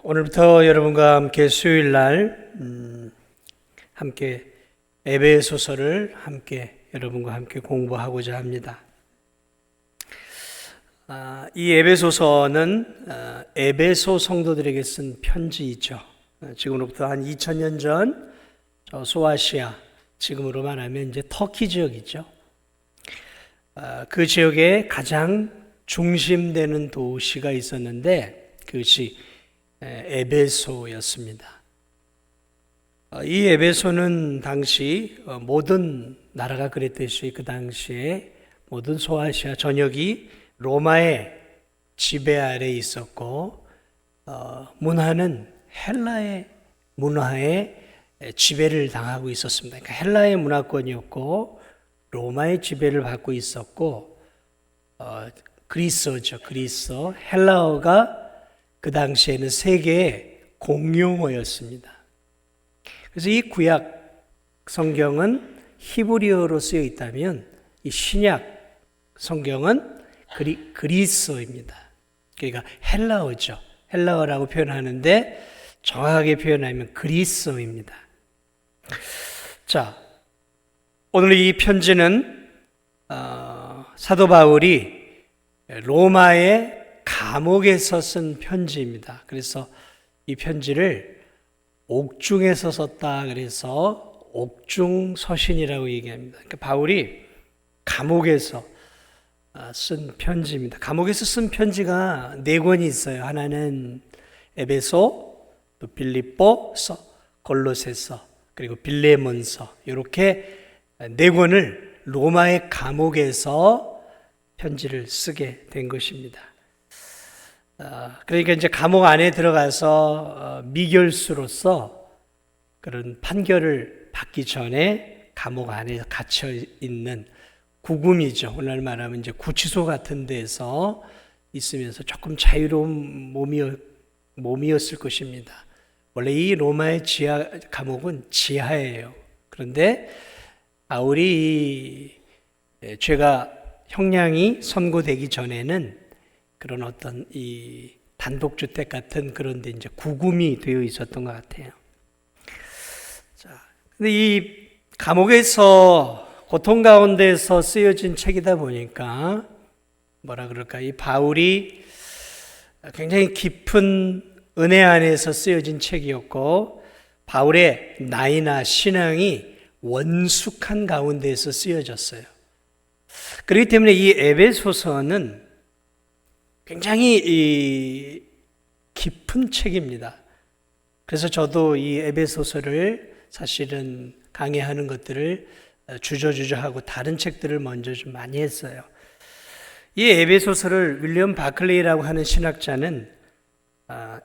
오늘부터 여러분과 함께 수요일 날 함께 에베소서를 여러분과 함께 공부하고자 합니다. 이 에베소서는 에베소 성도들에게 쓴 편지이죠. 지금으로부터 한 2000년 전 소아시아, 지금으로 말하면 이제 터키 지역이죠. 그 지역에 가장 중심되는 도시가 있었는데 그것이 에베소였습니다. 이 에베소는 당시 모든 나라가 그랬듯이 그 당시에 모든 소아시아 전역이 로마의 지배 아래 있었고 문화는 헬라의 문화에 지배를 당하고 있었습니다. 그러니까 헬라의 문화권이었고 로마의 지배를 받고 있었고 그리스어죠. 그리스어, 헬라어가 그 당시에는 세계의 공용어였습니다. 그래서 이 구약 성경은 히브리어로 쓰여 있다면 이 신약 성경은 그리스어입니다. 그러니까 헬라어죠. 헬라어라고 표현하는데 정확하게 표현하면 그리스어입니다. 자, 오늘 이 편지는 사도 바울이 로마의 감옥에서 쓴 편지입니다. 그래서 이 편지를 옥중에서 썼다 그래서 옥중서신이라고 얘기합니다. 그러니까 바울이 감옥에서 쓴 편지입니다. 감옥에서 쓴 편지가 4권이 있어요. 하나는 에베소, 또 빌립보서, 골로새서, 그리고 빌레몬서, 이렇게 4권을 로마의 감옥에서 편지를 쓰게 된 것입니다. 그러니까 이제 감옥 안에 들어가서 미결수로서 그런 판결을 받기 전에 감옥 안에 갇혀 있는 구금이죠. 오늘 말하면 이제 구치소 같은 데서 있으면서 조금 자유로운 몸이었을 것입니다. 원래 이 로마의 감옥은 지하예요. 그런데 바울이 죄가 형량이 선고되기 전에는 그런 어떤 이 단독주택 같은 그런 데 이제 구금이 되어 있었던 것 같아요. 자, 근데 이 감옥에서 고통 가운데서 쓰여진 책이다 보니까 뭐라 그럴까, 이 바울이 굉장히 깊은 은혜 안에서 쓰여진 책이었고 바울의 나이나 신앙이 원숙한 가운데에서 쓰여졌어요. 그렇기 때문에 이 에베소서는 굉장히 깊은 책입니다. 그래서 저도 이 에베소서를 사실은 강의하는 것들을 주저주저 하고 다른 책들을 먼저 좀 많이 했어요. 이 에베소서를 윌리엄 바클레이라고 하는 신학자는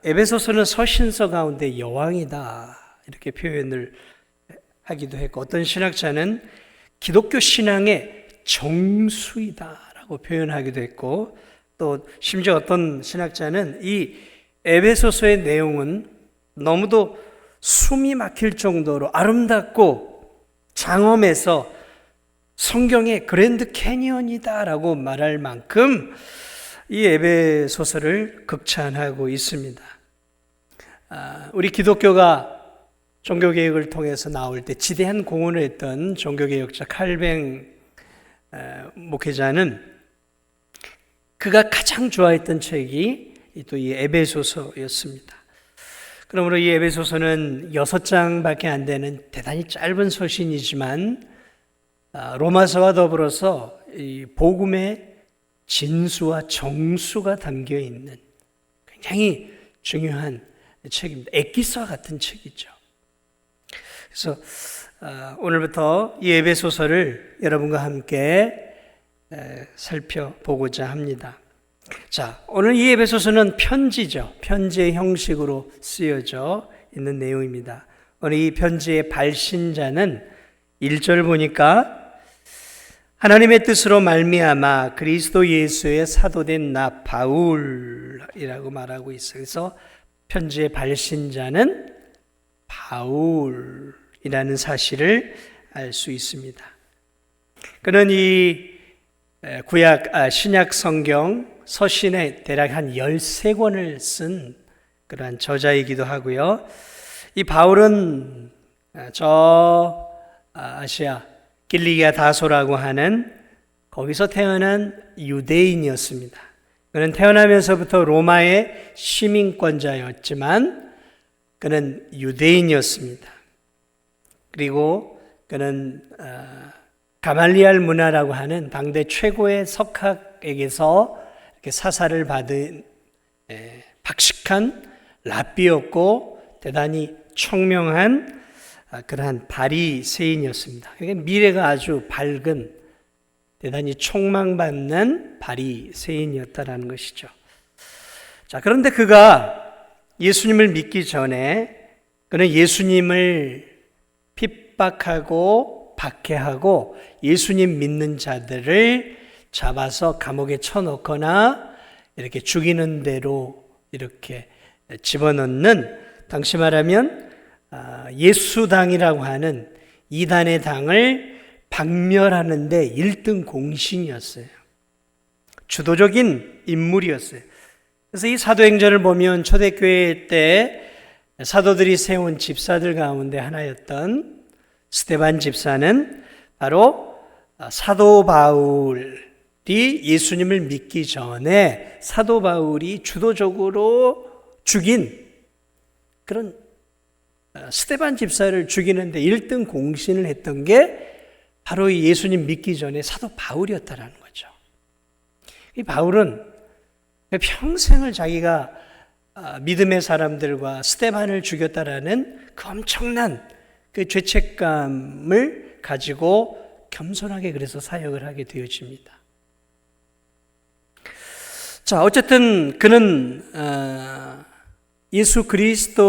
에베소서는 서신서 가운데 여왕이다 이렇게 표현을 하기도 했고, 어떤 신학자는 기독교 신앙의 정수이다라고 표현하기도 했고, 또 심지어 어떤 신학자는 이 에베소서의 내용은 너무도 숨이 막힐 정도로 아름답고 장엄해서 성경의 그랜드 캐니언이다라고 말할 만큼 이 에베소서를 극찬하고 있습니다. 우리 기독교가 종교개혁을 통해서 나올 때 지대한 공헌을 했던 종교개혁자 칼뱅 목회자는 그가 가장 좋아했던 책이 또 이 에베소서였습니다. 그러므로 이 에베소서는 6장밖에 안 되는 대단히 짧은 서신이지만 로마서와 더불어서 이 복음의 진수와 정수가 담겨 있는 굉장히 중요한 책입니다. 엑기스와 같은 책이죠. 그래서 오늘부터 이 에베소서를 여러분과 함께 살펴보고자 합니다. 자, 오늘 이 에베소서는 편지죠. 편지의 형식으로 쓰여져 있는 내용입니다. 오늘 이 편지의 발신자는 1절 보니까 하나님의 뜻으로 말미암아 그리스도 예수의 사도된 나 바울이라고 말하고 있어요. 그래서 편지의 발신자는 바울이라는 사실을 알 수 있습니다. 그는 이 구약 신약 성경 서신에 대략 한 13권을 쓴 그러한 저자이기도 하고요. 이 바울은 저 아시아 길리기아 다소라고 하는 거기서 태어난 유대인이었습니다. 그는 태어나면서부터 로마의 시민권자였지만 그는 유대인이었습니다. 그리고 그는 가말리알 문화라고 하는 당대 최고의 석학에게서 이렇게 사사를 받은 박식한 랍비였고 대단히 청명한 그러한 바리새인이었습니다. 그러니까 미래가 아주 밝은 대단히 촉망받는 바리새인이었다라는 것이죠. 자, 그런데 그가 예수님을 믿기 전에 그는 예수님을 핍박하고 박해하고 예수님 믿는 자들을 잡아서 감옥에 쳐넣거나 이렇게 죽이는 대로 이렇게 집어넣는, 당시 말하면 예수당이라고 하는 이단의 당을 박멸하는 데 1등 공신이었어요. 주도적인 인물이었어요. 그래서 이 사도행전을 보면 초대교회 때 사도들이 세운 집사들 가운데 하나였던 스데반 집사는 바로 사도 바울이 예수님을 믿기 전에 사도 바울이 주도적으로 죽인 그런 스데반 집사를 죽이는데 1등 공신을 했던 게 바로 예수님 믿기 전에 사도 바울이었다라는 거죠. 이 바울은 평생을 자기가 믿음의 사람들과 스데반을 죽였다라는 그 엄청난 그 죄책감을 가지고 겸손하게 그래서 사역을 하게 되어집니다. 자, 어쨌든 그는 예수 그리스도를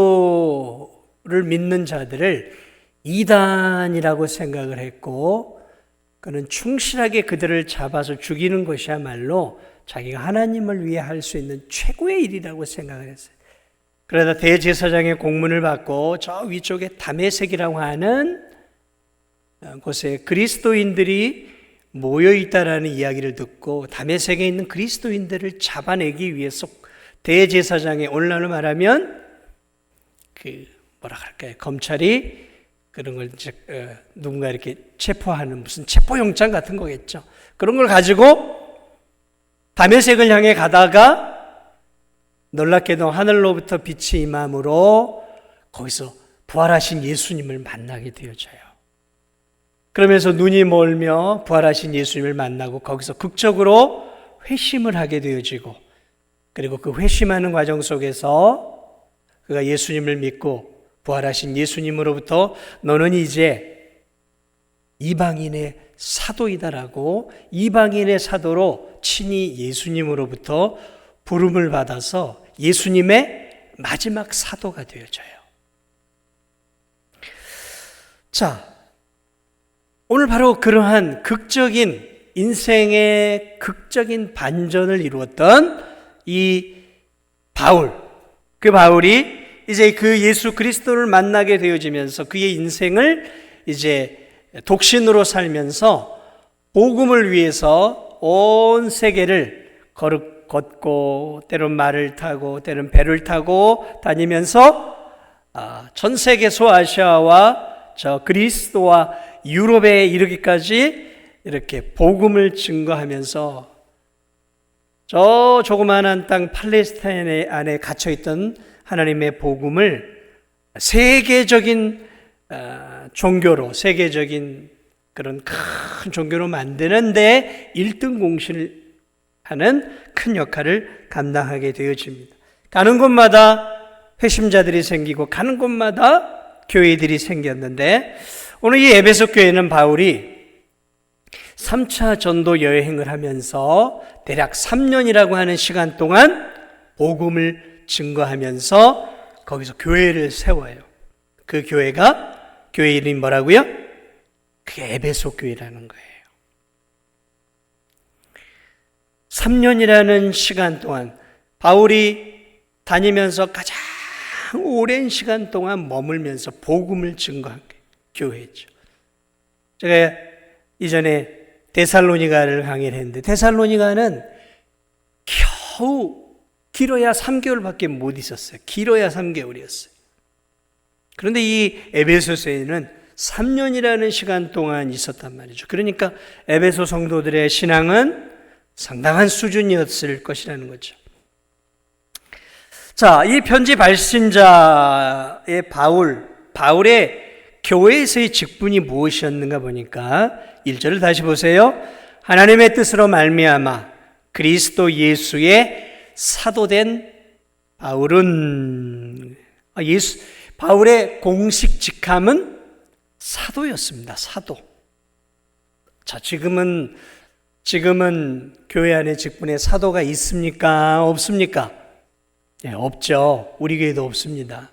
믿는 자들을 이단이라고 생각을 했고 그는 충실하게 그들을 잡아서 죽이는 것이야말로 자기가 하나님을 위해 할 수 있는 최고의 일이라고 생각을 했어요. 그러다 대제사장의 공문을 받고 저 위쪽에 다메섹이라고 하는 곳에 그리스도인들이 모여 있다라는 이야기를 듣고 다메섹에 있는 그리스도인들을 잡아내기 위해서 대제사장의, 오늘날로 말하면 검찰이 그런 걸 이제 누군가 이렇게 체포하는 무슨 체포영장 같은 거겠죠. 그런 걸 가지고 다메섹을 향해 가다가 놀랍게도 하늘로부터 빛이 임함으로 거기서 부활하신 예수님을 만나게 되어져요. 그러면서 눈이 멀며 부활하신 예수님을 만나고 거기서 극적으로 회심을 하게 되어지고, 그리고 그 회심하는 과정 속에서 그가 예수님을 믿고 부활하신 예수님으로부터 너는 이제 이방인의 사도이다라고, 이방인의 사도로 친히 예수님으로부터 부름을 받아서 예수님의 마지막 사도가 되어져요. 자, 오늘 바로 그러한 극적인 인생의 극적인 반전을 이루었던 이 바울, 그 바울이 이제 그 예수 그리스도를 만나게 되어지면서 그의 인생을 이제 독신으로 살면서 복음을 위해서 온 세계를 걷고 때론 말을 타고 때론 배를 타고 다니면서 전 세계 소아시아와 저 그리스도와 유럽에 이르기까지 이렇게 복음을 증거하면서 저 조그마한 땅 팔레스타인 안에 갇혀있던 하나님의 복음을 세계적인 종교로, 세계적인 그런 큰 종교로 만드는데 1등 공신을 하는 큰 역할을 감당하게 되어집니다. 가는 곳마다 회심자들이 생기고 가는 곳마다 교회들이 생겼는데, 오늘 이 에베소 교회는 바울이 3차 전도 여행을 하면서 대략 3년이라고 하는 시간 동안 복음을 증거하면서 거기서 교회를 세워요. 그 교회가, 교회 이름이 뭐라고요? 그게 에베소 교회라는 거예요. 3년이라는 시간 동안 바울이 다니면서 가장 오랜 시간 동안 머물면서 복음을 증거한 교회죠. 제가 이전에 데살로니가를 강의를 했는데 데살로니가는 길어야 3개월밖에 못 있었어요. 길어야 3개월이었어요. 그런데 이 에베소서에는 3년이라는 시간 동안 있었단 말이죠. 그러니까 에베소 성도들의 신앙은 상당한 수준이었을 것이라는 거죠. 자, 이 편지 발신자의 바울의 교회에서의 직분이 무엇이었는가 보니까 1절을 다시 보세요. 하나님의 뜻으로 말미암아 그리스도 예수의 사도된 바울은, 바울의 공식 직함은 사도였습니다. 사도. 자, 지금은 교회 안에 직분에 사도가 있습니까? 없습니까? 네, 없죠. 우리 교회도 없습니다.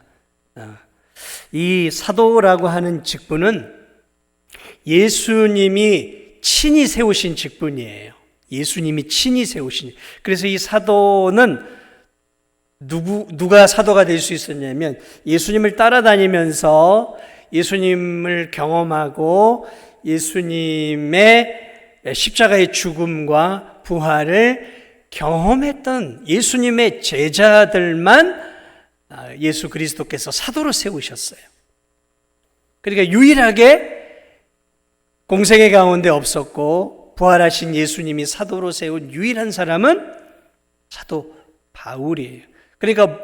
이 사도라고 하는 직분은 예수님이 친히 세우신 직분이에요. 예수님이 친히 세우신. 그래서 이 사도는 누가 사도가 될 수 있었냐면 예수님을 따라다니면서 예수님을 경험하고 예수님의 십자가의 죽음과 부활을 경험했던 예수님의 제자들만 예수 그리스도께서 사도로 세우셨어요. 그러니까 유일하게 공생애 가운데 없었고 부활하신 예수님이 사도로 세운 유일한 사람은 사도 바울이에요. 그러니까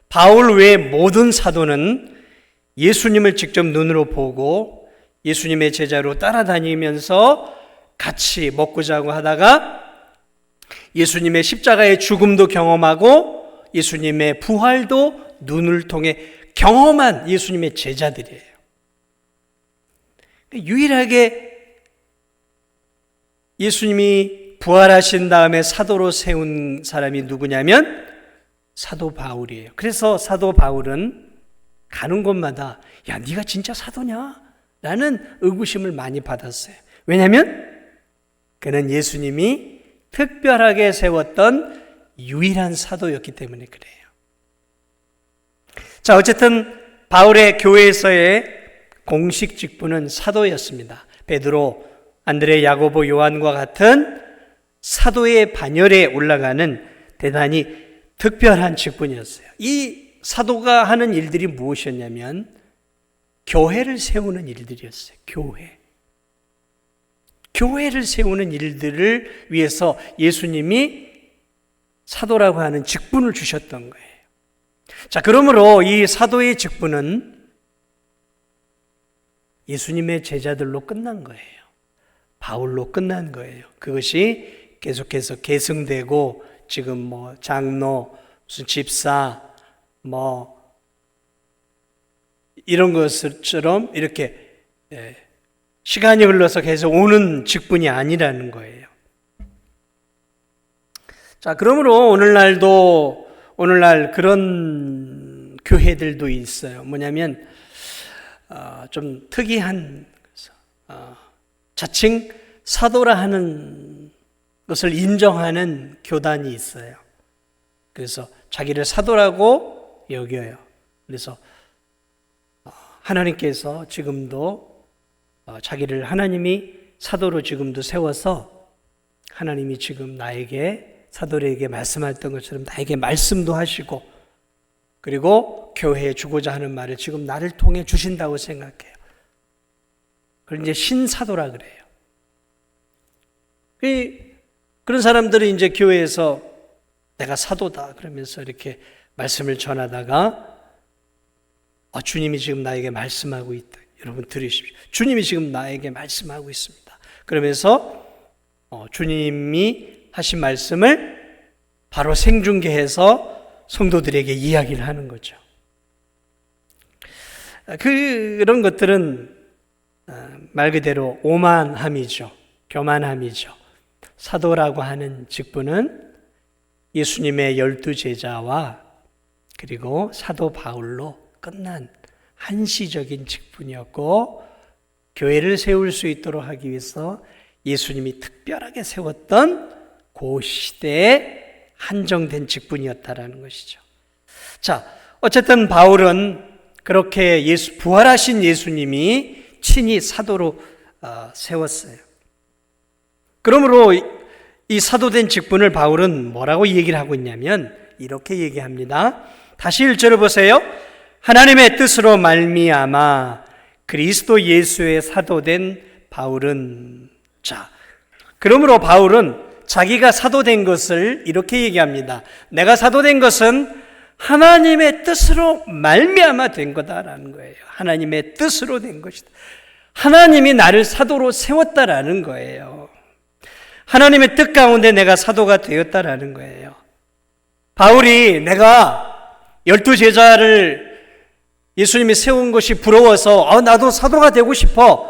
바울 외의 모든 사도는 예수님을 직접 눈으로 보고 예수님의 제자로 따라다니면서 같이 먹고 자고 하다가 예수님의 십자가의 죽음도 경험하고 예수님의 부활도 눈을 통해 경험한 예수님의 제자들이에요. 유일하게 예수님이 부활하신 다음에 사도로 세운 사람이 누구냐면 사도 바울이에요. 그래서 사도 바울은 가는 곳마다 야, 네가 진짜 사도냐? 라는 의구심을 많이 받았어요. 왜냐하면 그는 예수님이 특별하게 세웠던 유일한 사도였기 때문에 그래요. 자, 어쨌든 바울의 교회에서의 공식 직분은 사도였습니다. 베드로, 안드레, 야고보, 요한과 같은 사도의 반열에 올라가는 대단히 특별한 직분이었어요. 이 사도가 하는 일들이 무엇이었냐면 교회를 세우는 일들이었어요. 교회를 세우는 일들을 위해서 예수님이 사도라고 하는 직분을 주셨던 거예요. 자, 그러므로 이 사도의 직분은 예수님의 제자들로 끝난 거예요. 바울로 끝난 거예요. 그것이 계속해서 계승되고 지금 장로, 무슨 집사, 이런 것처럼 이렇게 시간이 흘러서 계속 오는 직분이 아니라는 거예요. 자, 그러므로 오늘날 그런 교회들도 있어요. 뭐냐면 좀 특이한 자칭 사도라 하는 것을 인정하는 교단이 있어요. 그래서 자기를 사도라고 여겨요. 그래서 하나님께서 지금도 자기를 하나님이 사도로 지금도 세워서 하나님이 지금 나에게 사도에게 말씀했던 것처럼 나에게 말씀도 하시고 그리고 교회에 주고자 하는 말을 지금 나를 통해 주신다고 생각해요. 그걸 이제 신사도라 그래요. 그런 사람들은 이제 교회에서 내가 사도다 그러면서 이렇게 말씀을 전하다가 주님이 지금 나에게 말씀하고 있다. 여러분 들으십시오. 주님이 지금 나에게 말씀하고 있습니다. 그러면서 주님이 하신 말씀을 바로 생중계해서 성도들에게 이야기를 하는 거죠. 그런 것들은 말 그대로 오만함이죠. 교만함이죠. 사도라고 하는 직분은 예수님의 12제자와 그리고 사도 바울로 끝난 한시적인 직분이었고 교회를 세울 수 있도록 하기 위해서 예수님이 특별하게 세웠던 그 시대에 한정된 직분이었다라는 것이죠. 자, 어쨌든 바울은 그렇게 부활하신 예수님이 친히 사도로 세웠어요. 그러므로 이 사도된 직분을 바울은 뭐라고 얘기를 하고 있냐면 이렇게 얘기합니다. 다시 1절을 보세요. 하나님의 뜻으로 말미암아 그리스도 예수의 사도된 바울은, 자, 그러므로 바울은 자기가 사도된 것을 이렇게 얘기합니다. 내가 사도된 것은 하나님의 뜻으로 말미암아 된 거다라는 거예요. 하나님의 뜻으로 된 것이다. 하나님이 나를 사도로 세웠다라는 거예요. 하나님의 뜻 가운데 내가 사도가 되었다라는 거예요. 바울이 내가 12제자를 예수님이 세운 것이 부러워서 나도 사도가 되고 싶어.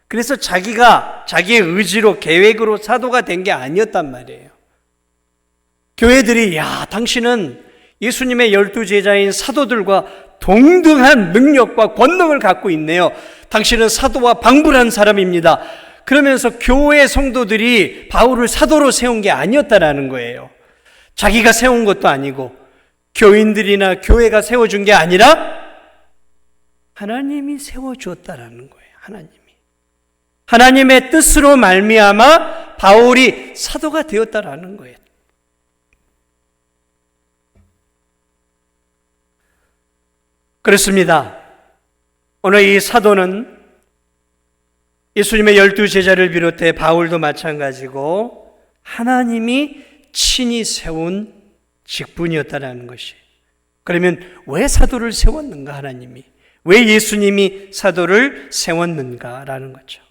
그래서 자기가 자기의 의지로 계획으로 사도가 된 게 아니었단 말이에요. 교회들이 당신은 예수님의 12제자인 사도들과 동등한 능력과 권능을 갖고 있네요. 당신은 사도와 방불한 사람입니다. 그러면서 교회 성도들이 바울을 사도로 세운 게 아니었다라는 거예요. 자기가 세운 것도 아니고 교인들이나 교회가 세워준 게 아니라 하나님이 세워주었다라는 거예요. 하나님의 뜻으로 말미암아 바울이 사도가 되었다라는 거예요. 그렇습니다. 오늘 이 사도는 예수님의 12제자를 비롯해 바울도 마찬가지고 하나님이 친히 세운 직분이었다라는 것이. 그러면 왜 사도를 세웠는가, 하나님이? 왜 예수님이 사도를 세웠는가라는 거죠.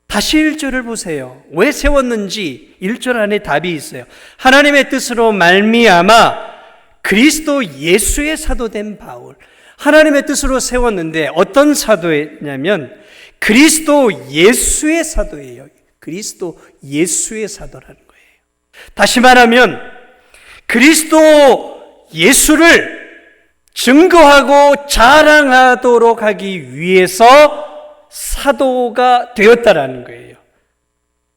다시 1절을 보세요. 왜 세웠는지 1절 안에 답이 있어요. 하나님의 뜻으로 말미암아 그리스도 예수의 사도된 바울. 하나님의 뜻으로 세웠는데 어떤 사도였냐면 그리스도 예수의 사도예요. 그리스도 예수의 사도라는 거예요. 다시 말하면 그리스도 예수를 증거하고 자랑하도록 하기 위해서 사도가 되었다라는 거예요.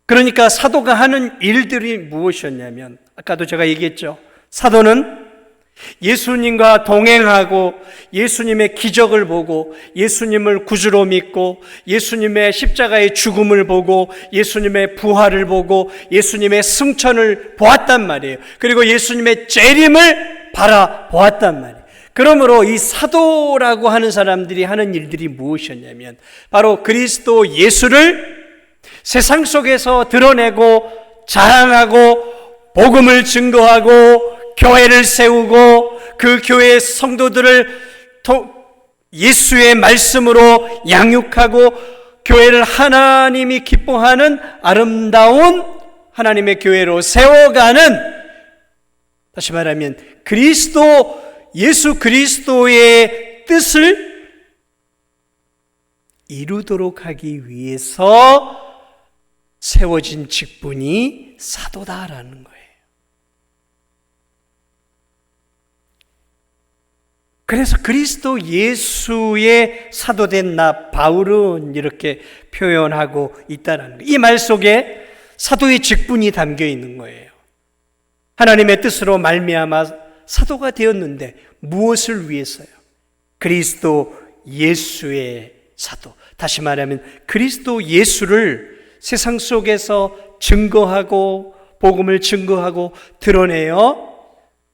그러니까 사도가 하는 일들이 무엇이었냐면 아까도 제가 얘기했죠. 사도는 예수님과 동행하고 예수님의 기적을 보고 예수님을 구주로 믿고 예수님의 십자가의 죽음을 보고 예수님의 부활을 보고 예수님의 승천을 보았단 말이에요. 그리고 예수님의 재림을 바라보았단 말이에요. 그러므로 이 사도라고 하는 사람들이 하는 일들이 무엇이었냐면 바로 그리스도 예수를 세상 속에서 드러내고 자랑하고 복음을 증거하고 교회를 세우고 그 교회의 성도들을 예수의 말씀으로 양육하고 교회를 하나님이 기뻐하는 아름다운 하나님의 교회로 세워가는, 다시 말하면 예수 그리스도의 뜻을 이루도록 하기 위해서 세워진 직분이 사도다라는 거예요. 그래서 그리스도 예수의 사도된 나 바울은 이렇게 표현하고 있다는 거예요. 이 말 속에 사도의 직분이 담겨 있는 거예요. 하나님의 뜻으로 말미암아 사도가 되었는데 무엇을 위해서요? 그리스도 예수의 사도. 다시 말하면 그리스도 예수를 세상 속에서 증거하고 복음을 증거하고 드러내어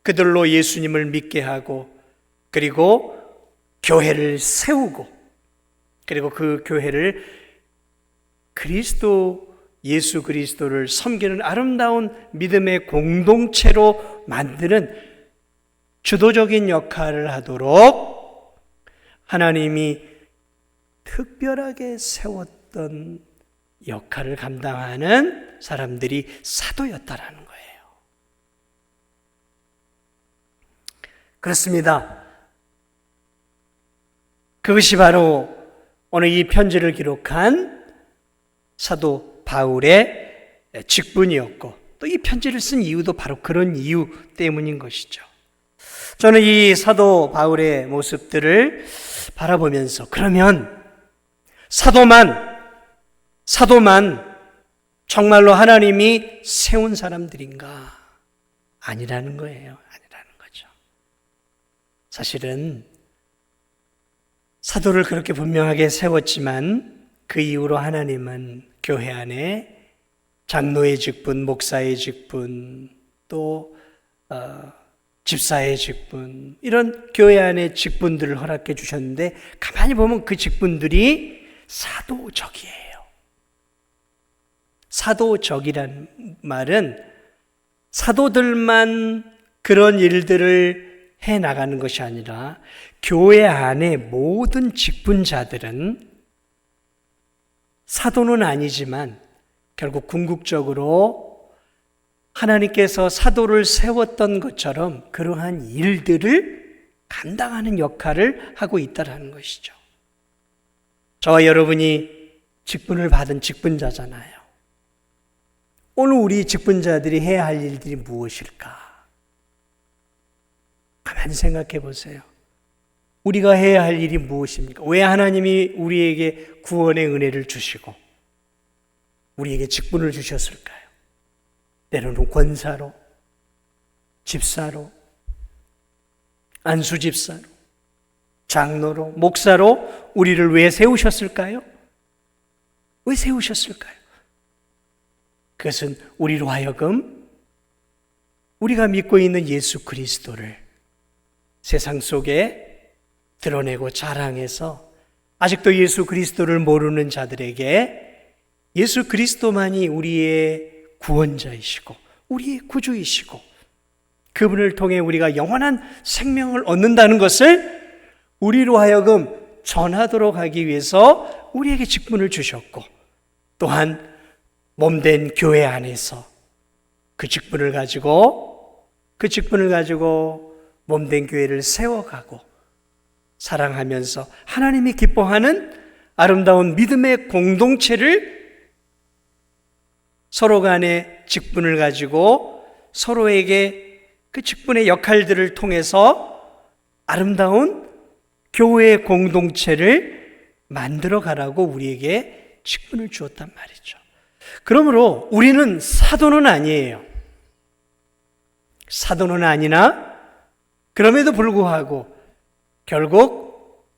그들로 예수님을 믿게 하고 그리고 교회를 세우고 그리고 그 교회를 예수 그리스도를 섬기는 아름다운 믿음의 공동체로 만드는 주도적인 역할을 하도록 하나님이 특별하게 세웠던 역할을 감당하는 사람들이 사도였다라는 거예요. 그렇습니다. 그것이 바로 오늘 이 편지를 기록한 사도 바울의 직분이었고 또 이 편지를 쓴 이유도 바로 그런 이유 때문인 것이죠. 저는 이 사도 바울의 모습들을 바라보면서 그러면 사도만 정말로 하나님이 세운 사람들인가? 아니라는 거예요. 아니라는 거죠. 사실은 사도를 그렇게 분명하게 세웠지만 그 이후로 하나님은 교회 안에 장로의 직분, 목사의 직분, 또 집사의 직분, 이런 교회 안의 직분들을 허락해 주셨는데 가만히 보면 그 직분들이 사도적이에요. 사도적이란 말은 사도들만 그런 일들을 해 나가는 것이 아니라 교회 안의 모든 직분자들은 사도는 아니지만 결국 궁극적으로 하나님께서 사도를 세웠던 것처럼 그러한 일들을 감당하는 역할을 하고 있다는 것이죠. 저와 여러분이 직분을 받은 직분자잖아요. 오늘 우리 직분자들이 해야 할 일들이 무엇일까? 가만히 생각해 보세요. 우리가 해야 할 일이 무엇입니까? 왜 하나님이 우리에게 구원의 은혜를 주시고 우리에게 직분을 주셨을까요? 때로는 권사로, 집사로, 안수집사로, 장로로, 목사로 우리를 왜 세우셨을까요? 왜 세우셨을까요? 그것은 우리로 하여금 우리가 믿고 있는 예수 그리스도를 세상 속에 드러내고 자랑해서 아직도 예수 그리스도를 모르는 자들에게 예수 그리스도만이 우리의 구원자이시고 우리의 구주이시고 그분을 통해 우리가 영원한 생명을 얻는다는 것을 우리로 하여금 전하도록 하기 위해서 우리에게 직분을 주셨고 또한 몸된 교회 안에서 그 직분을 가지고 몸된 교회를 세워가고 사랑하면서 하나님이 기뻐하는 아름다운 믿음의 공동체를 서로 간의 직분을 가지고 서로에게 그 직분의 역할들을 통해서 아름다운 교회의 공동체를 만들어 가라고 우리에게 직분을 주었단 말이죠. 그러므로 우리는 사도는 아니에요. 사도는 아니나 그럼에도 불구하고 결국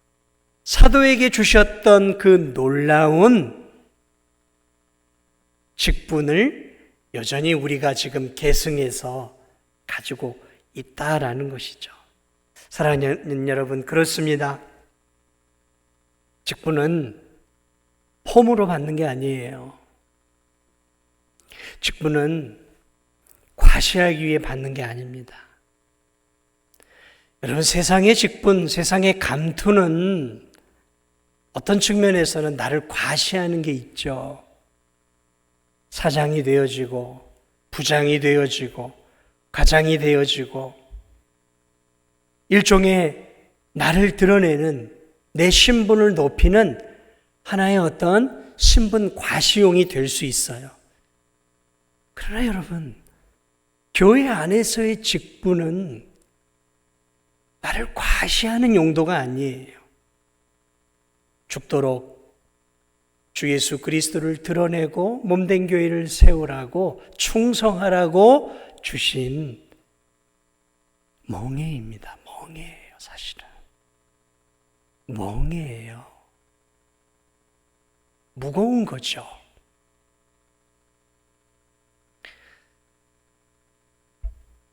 사도에게 주셨던 그 놀라운 직분을 여전히 우리가 지금 계승해서 가지고 있다라는 것이죠. 사랑하는 여러분, 그렇습니다. 직분은 폼으로 받는 게 아니에요. 직분은 과시하기 위해 받는 게 아닙니다. 여러분, 세상의 직분, 세상의 감투는 어떤 측면에서는 나를 과시하는 게 있죠. 사장이 되어지고, 부장이 되어지고, 과장이 되어지고, 일종의 나를 드러내는 내 신분을 높이는 하나의 어떤 신분 과시용이 될 수 있어요. 그러나 여러분, 교회 안에서의 직분은 나를 과시하는 용도가 아니에요. 죽도록 주 예수 그리스도를 드러내고 몸된 교회를 세우라고 충성하라고 주신 멍에입니다. 멍에예요, 사실은. 멍에예요. 무거운 거죠.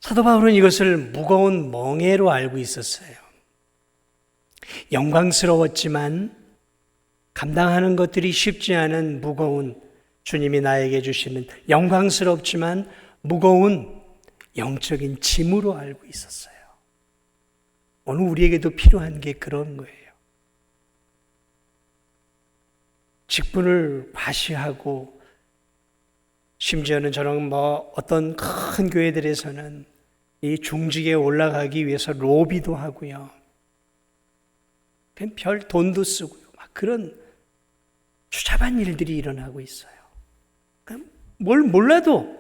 사도 바울은 이것을 무거운 멍에로 알고 있었어요. 영광스러웠지만 감당하는 것들이 쉽지 않은 무거운 주님이 나에게 주시는 영광스럽지만 무거운 영적인 짐으로 알고 있었어요. 오늘 우리에게도 필요한 게 그런 거예요. 직분을 과시하고 심지어는 저는 어떤 큰 교회들에서는 이 중직에 올라가기 위해서 로비도 하고요. 별 돈도 쓰고요. 막 그런 추잡한 일들이 일어나고 있어요. 뭘 몰라도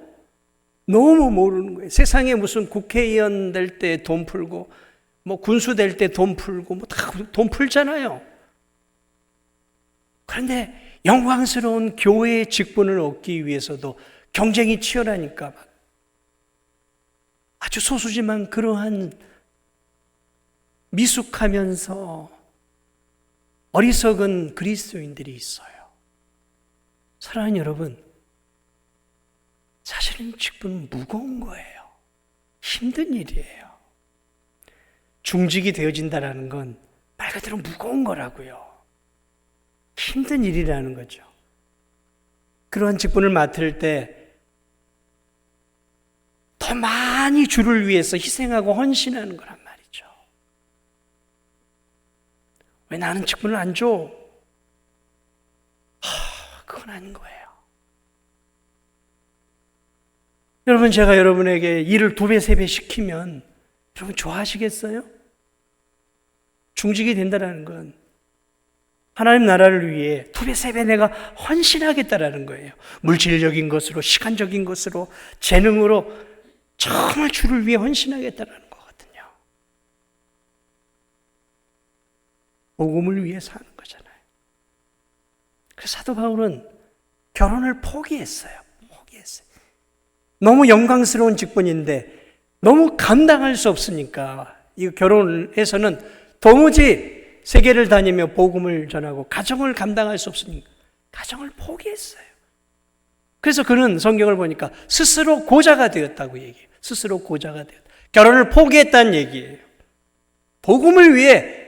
너무 모르는 거예요. 세상에 무슨 국회의원 될 때 돈 풀고, 군수 될 때 돈 풀고, 다 돈 풀잖아요. 그런데 영광스러운 교회의 직분을 얻기 위해서도 경쟁이 치열하니까 아주 소수지만 그러한 미숙하면서 어리석은 그리스도인들이 있어요. 사랑하는 여러분, 사실은 직분은 무거운 거예요. 힘든 일이에요. 중직이 되어진다는 건 말 그대로 무거운 거라고요. 힘든 일이라는 거죠. 그러한 직분을 맡을 때 더 많이 주를 위해서 희생하고 헌신하는 거란 말이죠. 왜 나는 직분을 안 줘? 그건 아닌 거예요. 여러분, 제가 여러분에게 일을 2배, 3배 시키면 여러분 좋아하시겠어요? 중직이 된다는 건 하나님 나라를 위해 2배, 3배 내가 헌신하겠다라는 거예요. 물질적인 것으로, 시간적인 것으로, 재능으로 정말 주를 위해 헌신하겠다라는 거거든요. 복음을 위해 사는 거잖아요. 그래서 사도 바울은 결혼을 포기했어요. 너무 영광스러운 직분인데 너무 감당할 수 없으니까 이 결혼해서는 도무지 세계를 다니며 복음을 전하고 가정을 감당할 수 없으니까 가정을 포기했어요. 그래서 그는 성경을 보니까 스스로 고자가 되었다고 얘기해요. 스스로 고자가 되었다. 결혼을 포기했다는 얘기예요. 복음을 위해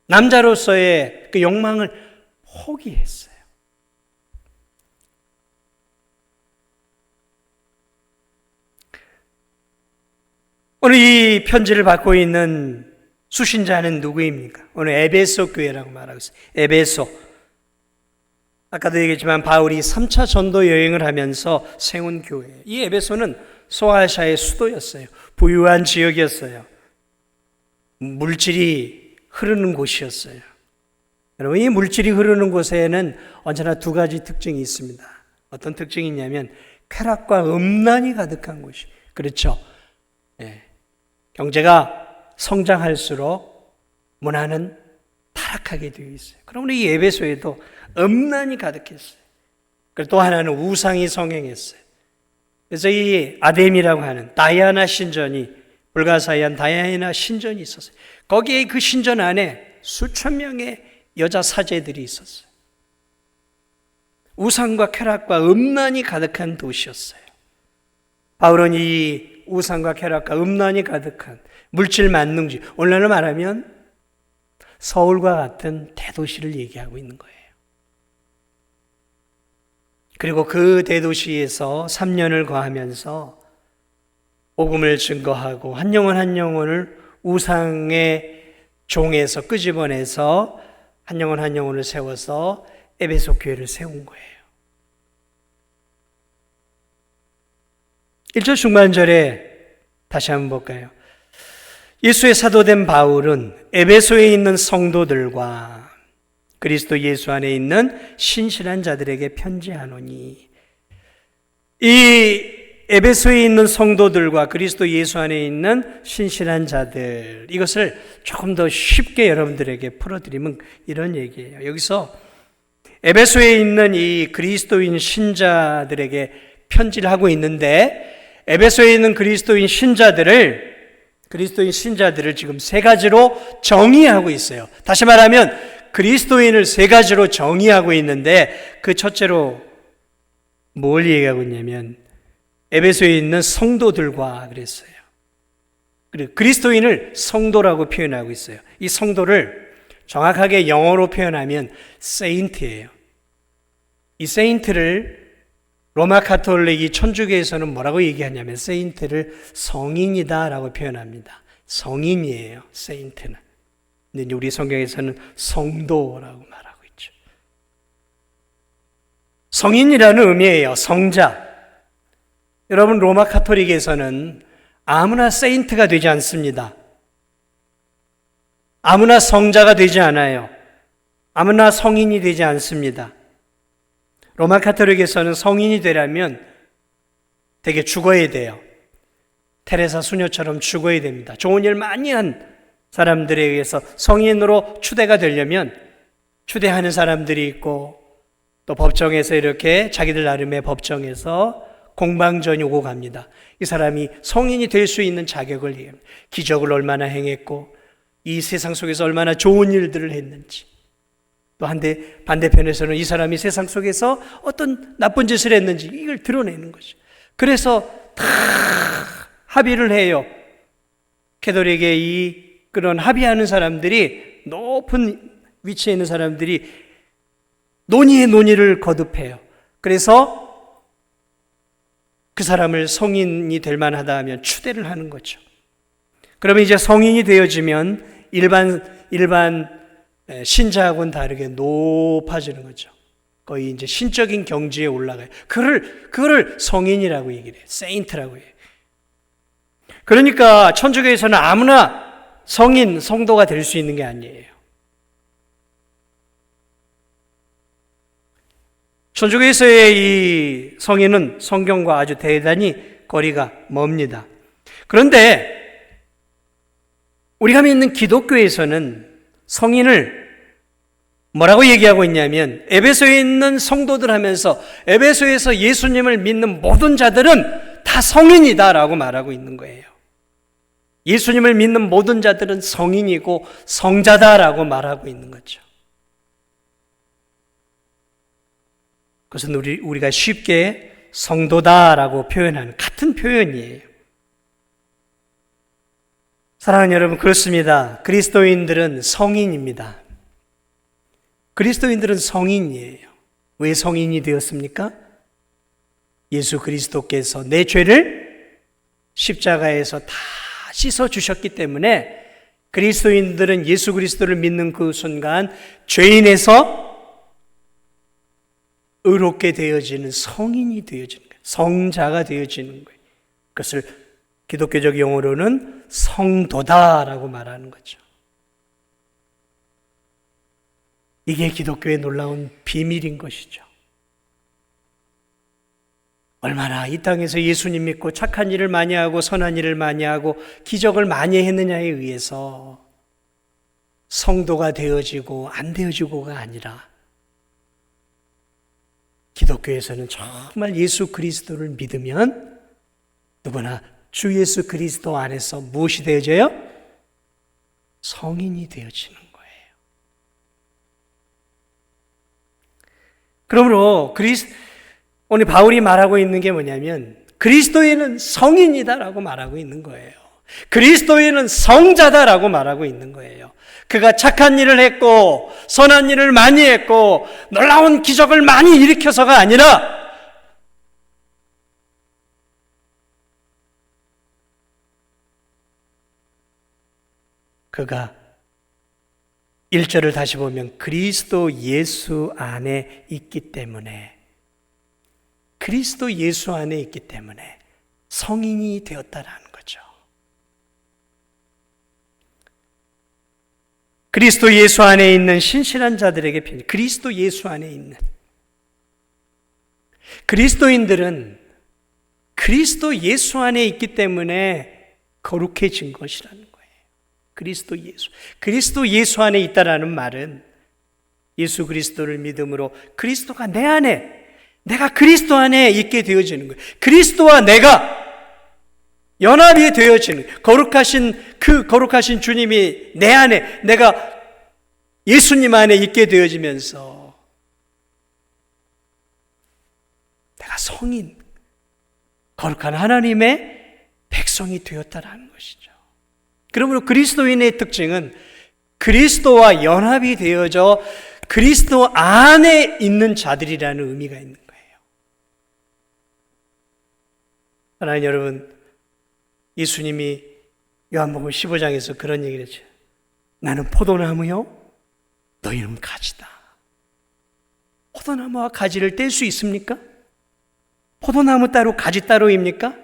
남자로서의 그 욕망을 포기했어요. 오늘 이 편지를 받고 있는 수신자는 누구입니까? 오늘 에베소 교회라고 말하고 있어요. 에베소. 아까도 얘기했지만 바울이 3차 전도 여행을 하면서 세운 교회. 이 에베소는 소아시아의 수도였어요. 부유한 지역이었어요. 물질이 흐르는 곳이었어요. 여러분, 이 물질이 흐르는 곳에는 언제나 2가지 특징이 있습니다. 어떤 특징이 있냐면 쾌락과 음란이 가득한 곳이. 그렇죠. 네. 경제가 성장할수록 문화는 타락하게 되어 있어요. 그러므로 이 에베소에도 음란이 가득했어요. 그리고 또 하나는 우상이 성행했어요. 그래서 이 아뎀이라고 하는 다이아나 신전이, 불가사의한 다이아나 신전이 있었어요. 거기에 그 신전 안에 수천 명의 여자 사제들이 있었어요. 우상과 쾌락과 음란이 가득한 도시였어요. 바울은 이 우상과 쾌락과 음란이 가득한 물질 만능주의, 오늘날로 말하면 서울과 같은 대도시를 얘기하고 있는 거예요. 그리고 그 대도시에서 3년을 거하면서 복음을 증거하고 한 영혼 한 영혼을 우상의 종에서 끄집어내서 한 영혼 한 영혼을 세워서 에베소 교회를 세운 거예요. 1절 중반절에 다시 한번 볼까요? 예수의 사도된 바울은 에베소에 있는 성도들과 그리스도 예수 안에 있는 신실한 자들에게 편지하노니, 이 에베소에 있는 성도들과 그리스도 예수 안에 있는 신실한 자들, 이것을 조금 더 쉽게 여러분들에게 풀어드리면 이런 얘기예요. 여기서 에베소에 있는 이 그리스도인 신자들에게 편지를 하고 있는데, 에베소에 있는 그리스도인 신자들을 지금 3가지로 정의하고 있어요. 다시 말하면 그리스도인을 3가지로 정의하고 있는데, 그 첫째로 뭘 얘기하고 있냐면 에베소에 있는 성도들과 그랬어요. 그리고 그리스도인을 성도라고 표현하고 있어요. 이 성도를 정확하게 영어로 표현하면 세인트예요. 이 세인트를 로마 가톨릭이 천주교에서는 뭐라고 얘기하냐면 세인트를 성인이다 라고 표현합니다. 성인이에요, 세인트는. 근데 우리 성경에서는 성도라고 말하고 있죠. 성인이라는 의미예요, 성자. 여러분, 로마 가톨릭에서는 아무나 세인트가 되지 않습니다. 아무나 성자가 되지 않아요. 아무나 성인이 되지 않습니다. 로마 가톨릭에서는 성인이 되려면 되게 죽어야 돼요. 테레사 수녀처럼 죽어야 됩니다. 좋은 일 많이 한 사람들에 의해서 성인으로 추대가 되려면 추대하는 사람들이 있고, 또 법정에서 이렇게 자기들 나름의 법정에서 공방전이 오고 갑니다. 이 사람이 성인이 될 수 있는 자격을 얘기합니다. 기적을 얼마나 행했고 이 세상 속에서 얼마나 좋은 일들을 했는지, 또 반대편에서는 이 사람이 세상 속에서 어떤 나쁜 짓을 했는지 이걸 드러내는 거죠. 그래서 다 합의를 해요. 캐톨릭의 그런 합의하는 사람들이, 높은 위치에 있는 사람들이 논의의 논의를 거듭해요. 그래서 그 사람을 성인이 될 만하다 하면 추대를 하는 거죠. 그러면 이제 성인이 되어지면 일반 신자하고는 다르게 높아지는 거죠. 거의 이제 신적인 경지에 올라가요. 그거를 성인이라고 얘기를 해요. 세인트라고 해요. 그러니까 천주교에서는 아무나 성인, 성도가 될 수 있는 게 아니에요. 천주교에서의 이 성인은 성경과 아주 대단히 거리가 멉니다. 그런데 우리가 믿는 기독교에서는 성인을 뭐라고 얘기하고 있냐면, 에베소에 있는 성도들 하면서 에베소에서 예수님을 믿는 모든 자들은 다 성인이다라고 말하고 있는 거예요. 예수님을 믿는 모든 자들은 성인이고 성자다라고 말하고 있는 거죠. 그것은 우리가 쉽게 성도다라고 표현하는 같은 표현이에요. 사랑하는 여러분, 그렇습니다. 그리스도인들은 성인입니다. 그리스도인들은 성인이에요. 왜 성인이 되었습니까? 예수 그리스도께서 내 죄를 십자가에서 다 씻어 주셨기 때문에 그리스도인들은 예수 그리스도를 믿는 그 순간 죄인에서 의롭게 되어지는 성인이 되어지는 거예요. 성자가 되어지는 거예요. 그것을 기독교적 용어로는 성도다라고 말하는 거죠. 이게 기독교의 놀라운 비밀인 것이죠. 얼마나 이 땅에서 예수님 믿고 착한 일을 많이 하고 선한 일을 많이 하고 기적을 많이 했느냐에 의해서 성도가 되어지고 안 되어지고가 아니라, 기독교에서는 정말 예수 그리스도를 믿으면 누구나 주 예수 그리스도 안에서 무엇이 되어져요? 성인이 되어지는 거예요. 그러므로 오늘 바울이 말하고 있는 게 뭐냐면, 그리스도인은 성인이다라고 말하고 있는 거예요. 그리스도인은 성자다라고 말하고 있는 거예요. 그가 착한 일을 했고 선한 일을 많이 했고 놀라운 기적을 많이 일으켜서가 아니라, 그가 1절을 다시 보면 그리스도 예수 안에 있기 때문에, 그리스도 예수 안에 있기 때문에 성인이 되었다라는 거죠. 그리스도 예수 안에 있는 신실한 자들에게 편지, 그리스도 예수 안에 있는 그리스도인들은 그리스도 예수 안에 있기 때문에 거룩해진 것이라는 거예요. 그리스도 예수 안에 있다라는 말은 예수 그리스도를 믿음으로 그리스도가 내 안에, 내가 그리스도 안에 있게 되어지는 거예요. 그리스도와 내가 연합이 되어지는, 거룩하신 주님이 내 안에, 내가 예수님 안에 있게 되어지면서 내가 성인, 거룩한 하나님의 백성이 되었다라는 것이죠. 그러므로 그리스도인의 특징은 그리스도와 연합이 되어져 그리스도 안에 있는 자들이라는 의미가 있는 거예요. 하나님 여러분, 예수님이 요한복음 15장에서 그런 얘기를 했죠. 나는 포도나무요, 너희는 가지다. 포도나무와 가지를 뗄 수 있습니까? 포도나무 따로 가지 따로입니까?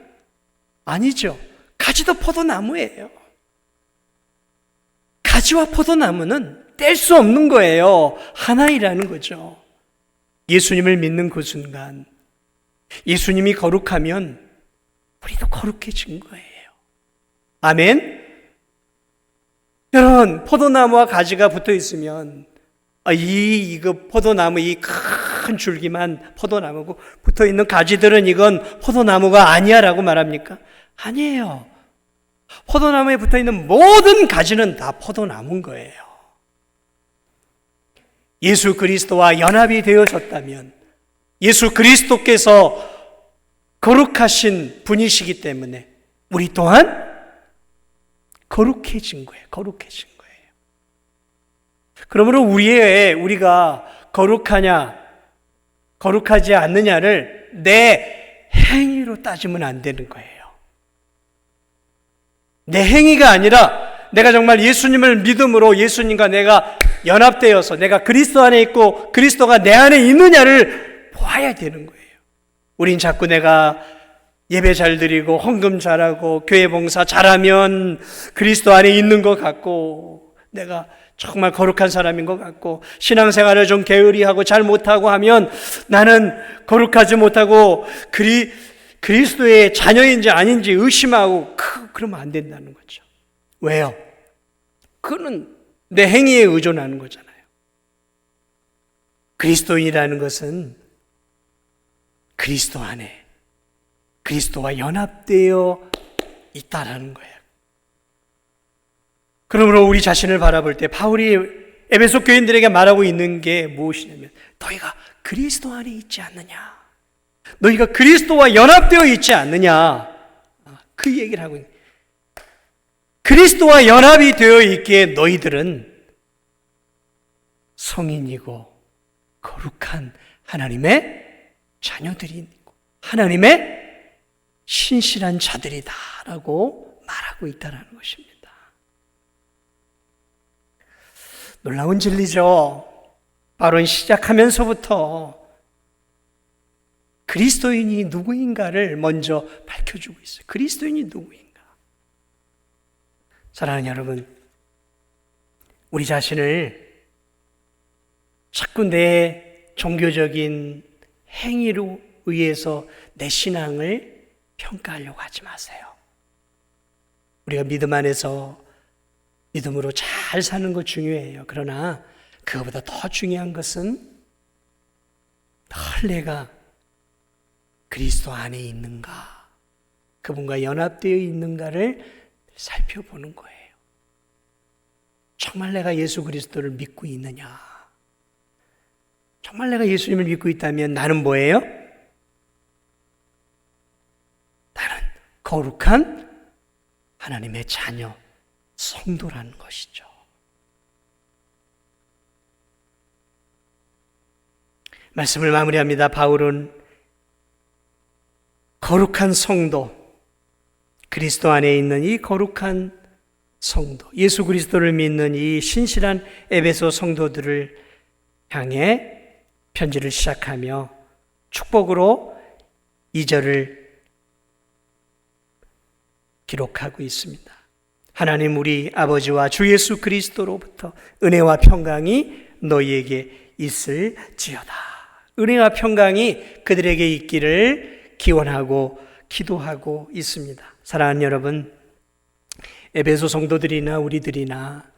아니죠. 가지도 포도나무예요. 가지와 포도나무는 뗄 수 없는 거예요. 하나이라는 거죠. 예수님을 믿는 그 순간, 예수님이 거룩하면 우리도 거룩해진 거예요. 아멘? 여러분, 포도나무와 가지가 붙어 있으면 이거 포도나무 이 큰 줄기만 포도나무고 붙어 있는 가지들은 이건 포도나무가 아니야 라고 말합니까? 아니에요. 포도나무에 붙어 있는 모든 가지는 다 포도나무인 거예요. 예수 그리스도와 연합이 되어졌다면, 예수 그리스도께서 거룩하신 분이시기 때문에 우리 또한 거룩해진 거예요. 거룩해진 거예요. 그러므로 우리가 거룩하냐, 거룩하지 않느냐를 내 행위로 따지면 안 되는 거예요. 내 행위가 아니라 내가 정말 예수님을 믿음으로 예수님과 내가 연합되어서 내가 그리스도 안에 있고 그리스도가 내 안에 있느냐를 보아야 되는 거예요. 우린 자꾸 내가 예배 잘 드리고 헌금 잘하고 교회 봉사 잘하면 그리스도 안에 있는 것 같고 내가 정말 거룩한 사람인 것 같고 신앙생활을 좀 게으리하고 잘 못하고 하면 나는 거룩하지 못하고 그리스도의 자녀인지 아닌지 의심하고 그러면 안 된다는 거죠. 왜요? 그거는 내 행위에 의존하는 거잖아요. 그리스도인이라는 것은 그리스도 안에 그리스도와 연합되어 있다라는 거예요. 그러므로 우리 자신을 바라볼 때 바울이 에베소 교인들에게 말하고 있는 게 무엇이냐면 너희가 그리스도 안에 있지 않느냐, 너희가 그리스도와 연합되어 있지 않느냐, 그 얘기를 하고 있는 거예요. 그리스도와 연합이 되어 있기에 너희들은 성인이고 거룩한 하나님의 자녀들이고 하나님의 신실한 자들이다라고 말하고 있다는 것입니다. 놀라운 진리죠. 바울은 시작하면서부터 그리스도인이 누구인가를 먼저 밝혀주고 있어요. 그리스도인이 누구인가? 사랑하는 여러분, 우리 자신을 자꾸 내 종교적인 행위로 의해서 내 신앙을 평가하려고 하지 마세요. 우리가 믿음 안에서 믿음으로 잘 사는 것 중요해요. 그러나 그것보다 더 중요한 것은 늘 내가 그리스도 안에 있는가, 그분과 연합되어 있는가를 살펴보는 거예요. 정말 내가 예수 그리스도를 믿고 있느냐? 정말 내가 예수님을 믿고 있다면 나는 뭐예요? 나는 거룩한 하나님의 자녀, 성도라는 것이죠. 말씀을 마무리합니다. 바울은 거룩한 성도, 그리스도 안에 있는 이 거룩한 성도, 예수 그리스도를 믿는 이 신실한 에베소 성도들을 향해 편지를 시작하며 축복으로 2절을 기록하고 있습니다. 하나님 우리 아버지와 주 예수 그리스도로부터 은혜와 평강이 너희에게 있을지어다. 은혜와 평강이 그들에게 있기를 기원하고 기도하고 있습니다. 사랑하는 여러분, 에베소 성도들이나 우리들이나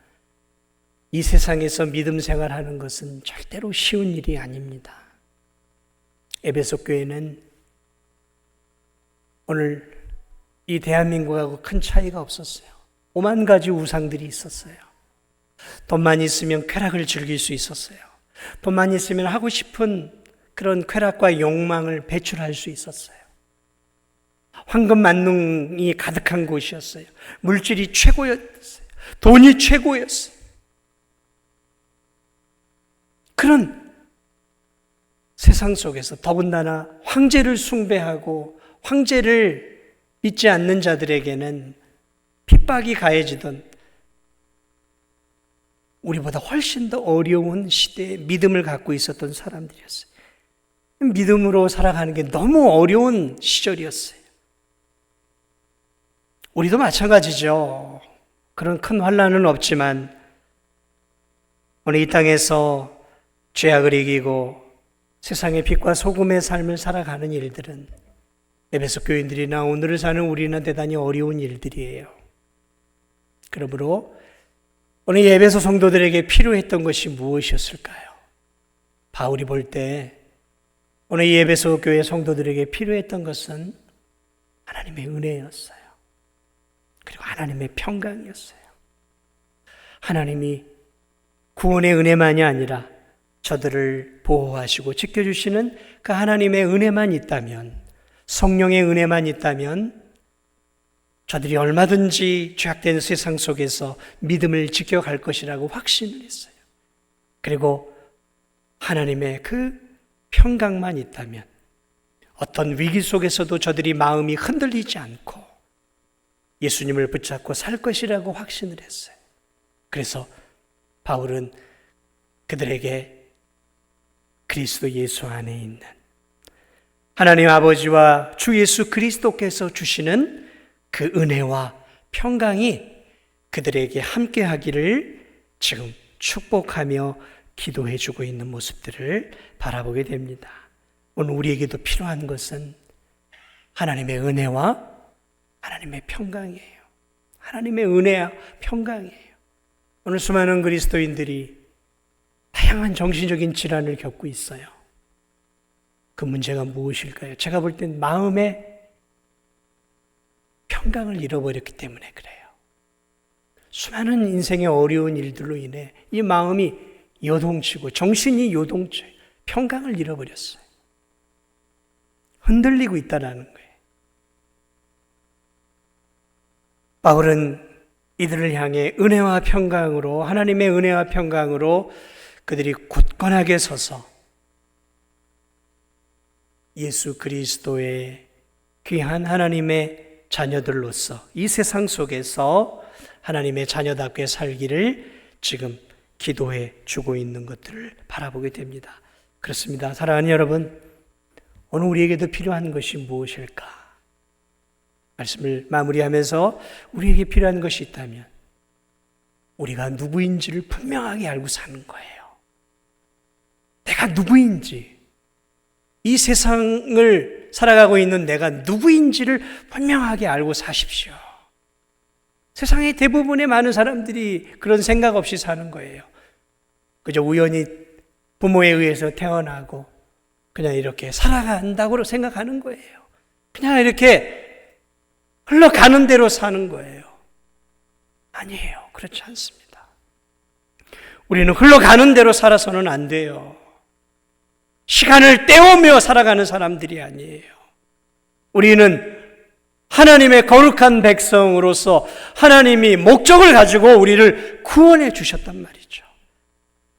이 세상에서 믿음 생활하는 것은 절대로 쉬운 일이 아닙니다. 에베소 교회는 오늘 이 대한민국하고 큰 차이가 없었어요. 5만 가지 우상들이 있었어요. 돈만 있으면 쾌락을 즐길 수 있었어요. 돈만 있으면 하고 싶은 그런 쾌락과 욕망을 배출할 수 있었어요. 황금 만능이 가득한 곳이었어요. 물질이 최고였어요. 돈이 최고였어요. 그런 세상 속에서 더군다나 황제를 숭배하고 황제를 믿지 않는 자들에게는 핍박이 가해지던 우리보다 훨씬 더 어려운 시대에 믿음을 갖고 있었던 사람들이었어요. 믿음으로 살아가는 게 너무 어려운 시절이었어요. 우리도 마찬가지죠. 그런 큰 환난은 없지만 오늘 이 땅에서 죄악을 이기고 세상의 빛과 소금의 삶을 살아가는 일들은 에베소 교인들이나 오늘을 사는 우리는 대단히 어려운 일들이에요. 그러므로 오늘 에베소 성도들에게 필요했던 것이 무엇이었을까요? 바울이 볼 때 오늘 이 에베소 교회 성도들에게 필요했던 것은 하나님의 은혜였어요. 그리고 하나님의 평강이었어요. 하나님이 구원의 은혜만이 아니라 저들을 보호하시고 지켜주시는 그 하나님의 은혜만 있다면, 성령의 은혜만 있다면 저들이 얼마든지 죄악된 세상 속에서 믿음을 지켜갈 것이라고 확신을 했어요. 그리고 하나님의 그 평강만 있다면 어떤 위기 속에서도 저들이 마음이 흔들리지 않고 예수님을 붙잡고 살 것이라고 확신을 했어요. 그래서 바울은 그들에게 그리스도 예수 안에 있는 하나님 아버지와 주 예수 그리스도께서 주시는 그 은혜와 평강이 그들에게 함께 하기를 지금 축복하며 기도해 주고 있는 모습들을 바라보게 됩니다. 오늘 우리에게도 필요한 것은 하나님의 은혜와 하나님의 평강이에요. 하나님의 은혜와 평강이에요. 오늘 수많은 그리스도인들이 다양한 정신적인 질환을 겪고 있어요. 그 문제가 무엇일까요? 제가 볼 땐 마음의 평강을 잃어버렸기 때문에 그래요. 수많은 인생의 어려운 일들로 인해 이 마음이 요동치고 정신이 요동쳐요. 평강을 잃어버렸어요. 흔들리고 있다는 거예요. 바울은 이들을 향해 은혜와 평강으로, 하나님의 은혜와 평강으로 그들이 굳건하게 서서 예수 그리스도의 귀한 하나님의 자녀들로서 이 세상 속에서 하나님의 자녀답게 살기를 지금 기도해 주고 있는 것들을 바라보게 됩니다. 그렇습니다. 사랑하는 여러분, 오늘 우리에게도 필요한 것이 무엇일까? 말씀을 마무리하면서 우리에게 필요한 것이 있다면 우리가 누구인지를 분명하게 알고 사는 거예요. 내가 누구인지, 이 세상을 살아가고 있는 내가 누구인지를 분명하게 알고 사십시오. 세상의 대부분의 많은 사람들이 그런 생각 없이 사는 거예요. 그저 우연히 부모에 의해서 태어나고 그냥 이렇게 살아간다고 생각하는 거예요. 그냥 이렇게 흘러가는 대로 사는 거예요. 아니에요. 그렇지 않습니다. 우리는 흘러가는 대로 살아서는 안 돼요. 시간을 때우며 살아가는 사람들이 아니에요. 우리는 하나님의 거룩한 백성으로서 하나님이 목적을 가지고 우리를 구원해 주셨단 말이죠.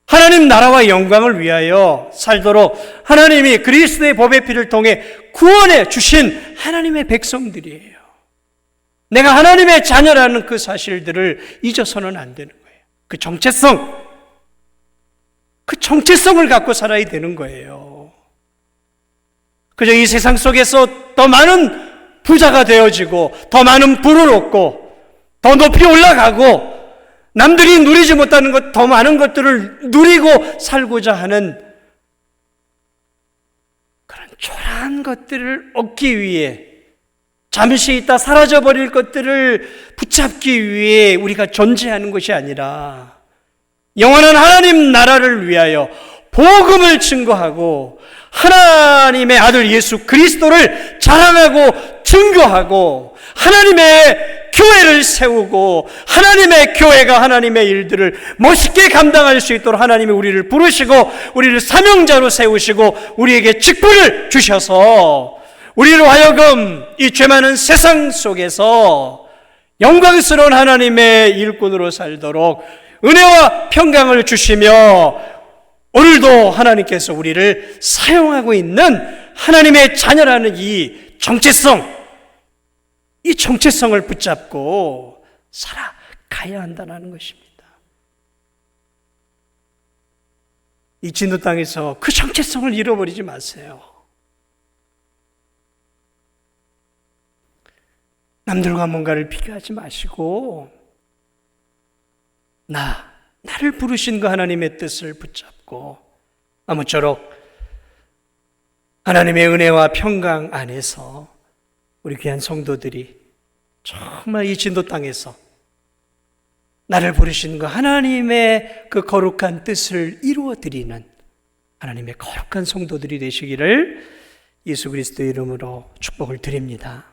하나님 나라와 영광을 위하여 살도록 하나님이 그리스도의 법의 피를 통해 구원해 주신 하나님의 백성들이에요. 내가 하나님의 자녀라는 그 사실들을 잊어서는 안 되는 거예요. 그 정체성을 갖고 살아야 되는 거예요. 그저 이 세상 속에서 더 많은 부자가 되어지고 더 많은 부를 얻고 더 높이 올라가고 남들이 누리지 못하는 것, 더 많은 것들을 누리고 살고자 하는 그런 초라한 것들을 얻기 위해, 잠시 있다 사라져버릴 것들을 붙잡기 위해 우리가 존재하는 것이 아니라 영원한 하나님 나라를 위하여 복음을 증거하고 하나님의 아들 예수 그리스도를 자랑하고 증거하고 하나님의 교회를 세우고 하나님의 교회가 하나님의 일들을 멋있게 감당할 수 있도록 하나님이 우리를 부르시고 우리를 사명자로 세우시고 우리에게 직분을 주셔서 우리로 하여금 이 죄 많은 세상 속에서 영광스러운 하나님의 일꾼으로 살도록 은혜와 평강을 주시며 오늘도 하나님께서 우리를 사용하고 있는 하나님의 자녀라는 이 정체성을 붙잡고 살아가야 한다는 것입니다. 이 진도 땅에서 그 정체성을 잃어버리지 마세요. 남들과 뭔가를 비교하지 마시고 나를 부르신 그 하나님의 뜻을 붙잡고 아무쪼록 하나님의 은혜와 평강 안에서 우리 귀한 성도들이 정말 이 진도 땅에서 나를 부르신 그 하나님의 그 거룩한 뜻을 이루어드리는 하나님의 거룩한 성도들이 되시기를 예수 그리스도의 이름으로 축복을 드립니다.